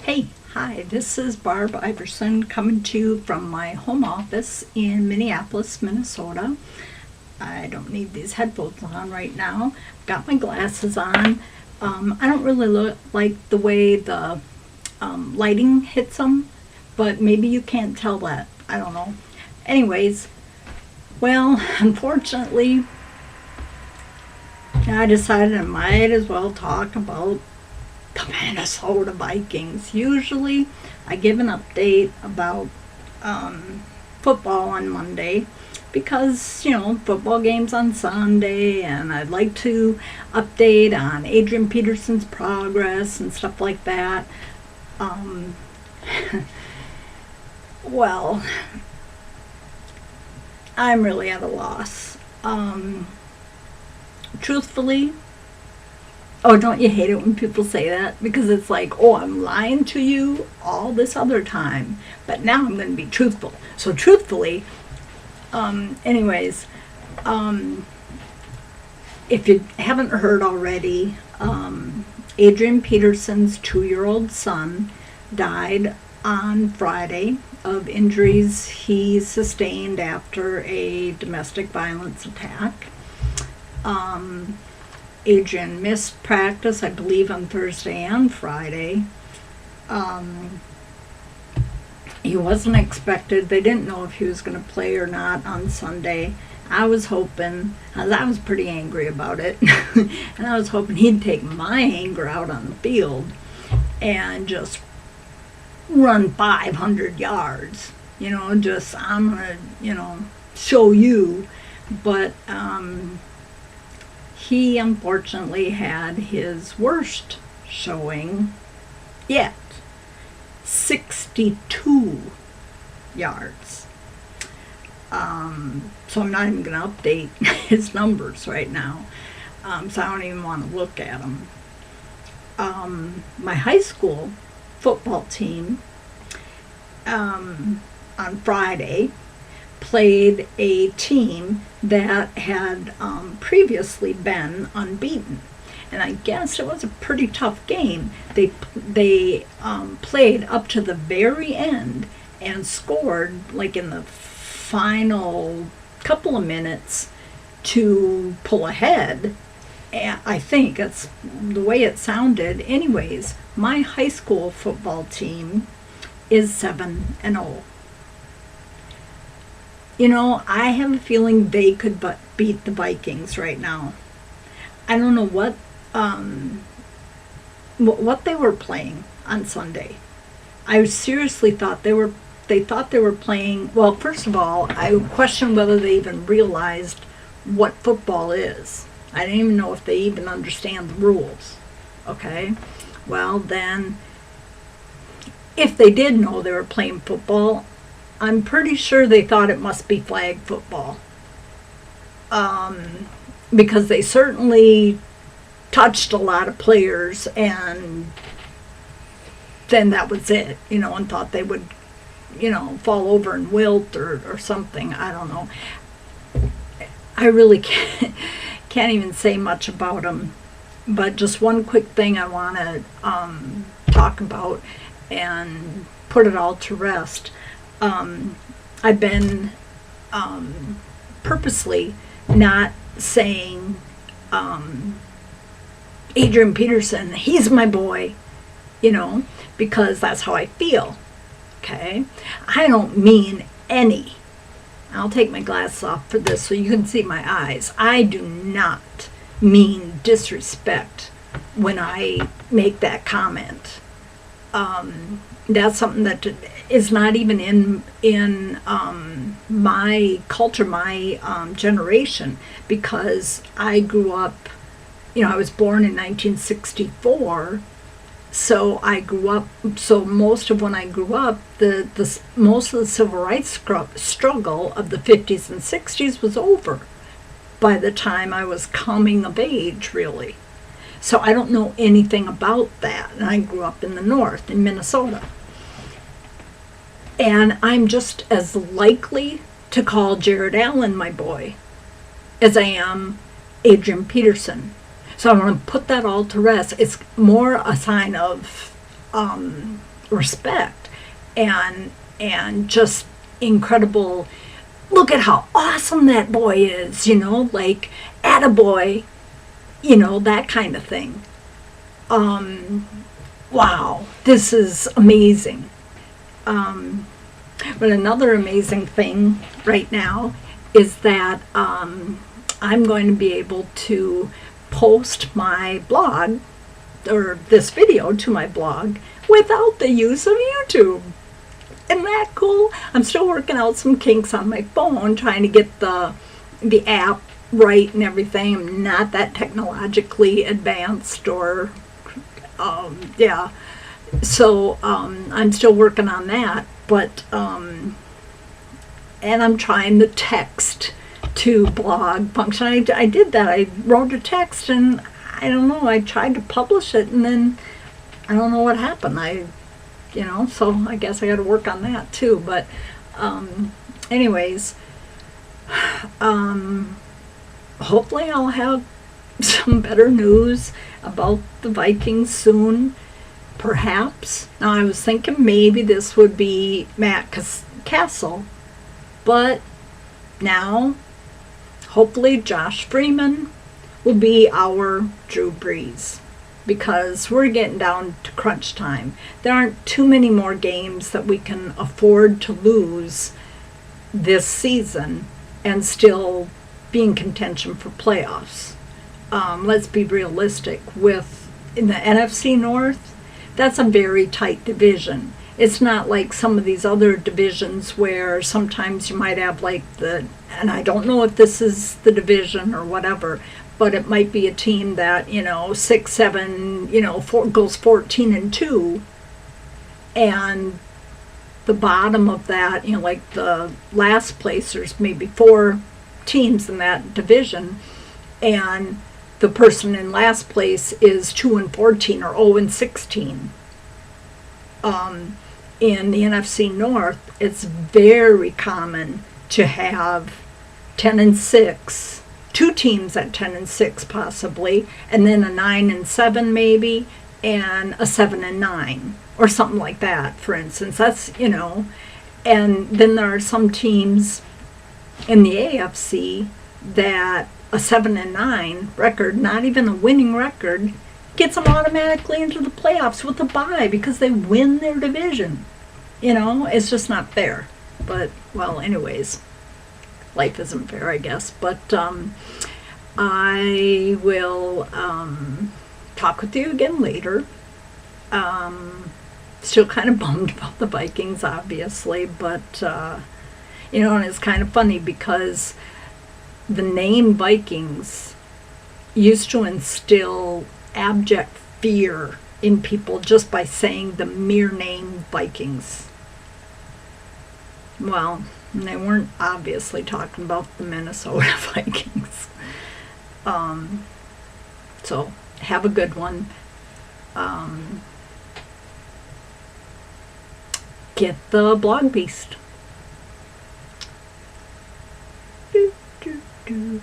Hey, hi, this is Barb Iversen coming to you from my home office in Minneapolis, Minnesota. I don't need these headphones on right now. Got my glasses on. I don't really look like the way the lighting hits them, but maybe you can't tell that. I don't know. Anyways, well, unfortunately, I decided I might as well talk about the Minnesota Vikings. Usually, I give an update about football on Monday because, football games on Sunday, and I'd like to update on Adrian Peterson's progress and stuff like that. Um, well, I'm really at a loss. Truthfully, oh, don't you hate it when people say that? Because it's like, oh, I'm lying to you all this other time, but now I'm going to be truthful. So truthfully, anyways, if you haven't heard already, Adrian Peterson's 2-year-old son died on Friday of injuries he sustained after a domestic violence attack. Adrian missed practice, I believe, on Thursday and Friday. He wasn't expected. They didn't know if he was going to play or not on Sunday. I was hoping, as I was pretty angry about it, and I was hoping he'd take my anger out on the field and just run 500 yards. I'm going to, show you. But, he unfortunately had his worst showing yet. 62 yards. So I'm not even going to update his numbers right now. So I don't even want to look at them. My high school football team on Friday played a team that had previously been unbeaten, and I guess it was a pretty tough game. They played up to the very end and scored like in the final couple of minutes to pull ahead. And I think that's the way it sounded. Anyways, my high school football team is 7-0. I have a feeling they could beat the Vikings right now. I don't know what they were playing on Sunday. I seriously thought they thought they were playing. Well, first of all, I question whether they even realized what football is. I didn't even know if they even understand the rules. Okay, well then, if they did know they were playing football, I'm pretty sure they thought it must be flag football. Because they certainly touched a lot of players, and then that was it, and thought they would, fall over and wilt or something. I don't know. I really can't even say much about them. But just one quick thing I want to talk about and put it all to rest. I've been purposely not saying Adrian Peterson, he's my boy, because that's how I feel. Okay? I don't mean any. I'll take my glasses off for this so you can see my eyes. I do not mean disrespect when I make that comment. That's something that is not even in my culture, my generation, because I grew up, I was born in 1964, so I grew up, so most of when I grew up, most of the civil rights struggle of the 50s and 60s was over by the time I was coming of age, really. So I don't know anything about that, and I grew up in the North, in Minnesota. And I'm just as likely to call Jared Allen my boy as I am Adrian Peterson. So I want to put that all to rest. It's more a sign of respect and just incredible. Look at how awesome that boy is, like attaboy, that kind of thing. Wow, this is amazing. But another amazing thing right now is that I'm going to be able to post my blog or this video to my blog without the use of YouTube. Isn't that cool? I'm still working out some kinks on my phone, trying to get the app right and everything. I'm not that technologically advanced or, yeah. So I'm still working on that, but, and I'm trying the text to blog function. I did that. I wrote a text and I don't know, I tried to publish it and then I don't know what happened. So I guess I got to work on that too. But anyways, hopefully I'll have some better news about the Vikings soon, perhaps. Now I was thinking maybe this would be Matt Castle, but now hopefully Josh Freeman will be our Drew Brees, because we're getting down to crunch time. There aren't too many more games that we can afford to lose this season and still be in contention for playoffs. Let's be realistic. In the NFC North, that's a very tight division. It's not like some of these other divisions where sometimes you might have and I don't know if this is the division or whatever, but it might be a team that, 6-7, goes 14-2, and the bottom of that, like the last place, there's maybe 4 teams in that division, and the person in last place is 2-14 or 0-16. In the NFC North, it's very common to have 10-6. 2 teams at 10-6 possibly, and then a 9-7 maybe, and a 7-9 or something like that. For instance, that's and then there are some teams in the AFC that a 7-9 record, not even a winning record, gets them automatically into the playoffs with a bye because they win their division. It's just not fair. But well, anyways. Life isn't fair, I guess, but I will talk with you again later. Still kind of bummed about the Vikings, obviously, but and it's kind of funny because the name Vikings used to instill abject fear in people just by saying the mere name Vikings. Well, they weren't obviously talking about the Minnesota Vikings. So, have a good one. Get the blog beast. Do, do, do.